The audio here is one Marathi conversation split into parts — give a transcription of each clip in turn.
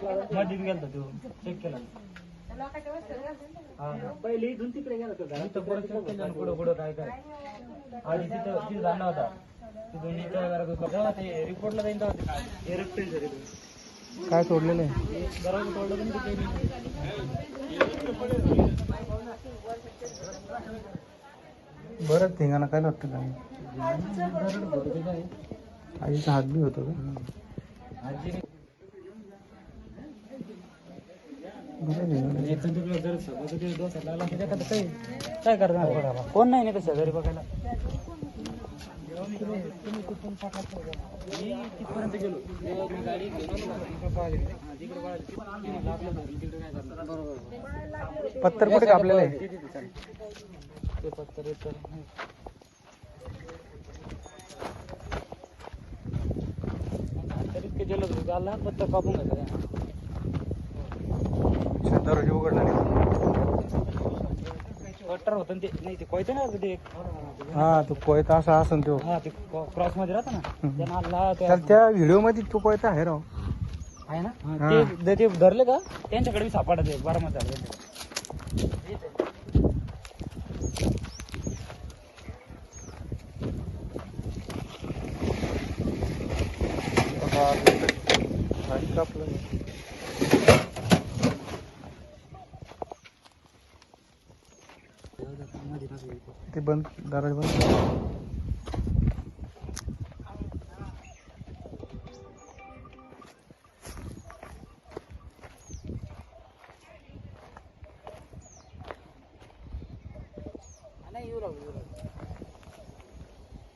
मध्ये गेलता तो चेक केला पहिले इथून तिकडे गेला होता इथं परत चेक केलं कुठं कुठं काय काय आधी तिथं जाणार होता तिथून इकडे जरा जेव्हा ते रिपोर्टला जाईन तेव्हा हे रक्तच झाले काय सोडलेलं आहे? दरवाजा तोडलं पण ते बरंच ठिकाणं काय वाटतं काय आईचा हात बी होतो का? काय करणार कोण नाही तर शेजारी बघायला तिथपर्यंत गेलो गाडी पत्तर कुठे कापलेलं आहे? ते पत्तर इतके गेलो गाला पत्तर कापून घ्यायचा दरवाजे उघडला नाही. कट्टर होतं ते नाही ते कोयतं ना ते हा तो कोयता असा असन तो. हा ते क्रॉस मध्ये राहतं ना त्यांना तर त्या व्हिडिओ मध्ये तो कोयता आहे राव. आहे ना ते धरले का त्यांच्याकडे बी सापडत आहे बारामत झालं ते बंद दरवाजा बंद.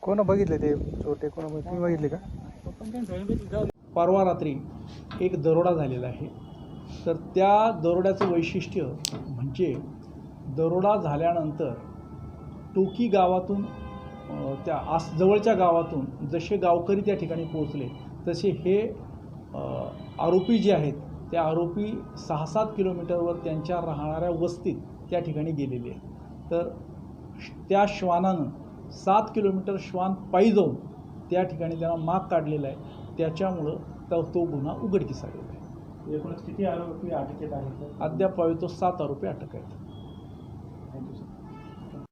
कोण बघितले ते छोटे कोण तुम्ही बघितले का? परवा रात्री एक दरोडा झालेला आहे. तर त्या दरोड्याचं वैशिष्ट्य म्हणजे दरोडा झाल्यानंतर टोकी गावातून त्या जवळच्या गावातून जसे गावकरी त्या ठिकाणी पोहोचले तसे हे आरोपी जे आहेत त्या आरोपी 6-7 किलोमीटरवर त्यांच्या राहणाऱ्या वस्तीत त्या ठिकाणी गेलेले आहेत. तर त्या श्वानानं 7 किलोमीटर श्वान पायी जाऊन त्या ठिकाणी त्यांना माग काढलेला आहे. त्याच्यामुळं तो गुन्हा उघडकीस आलेला आहे. एकूणच किती आरोपी अटकेत आहेत? अद्याप तो 7 आरोपी अटक आहेत.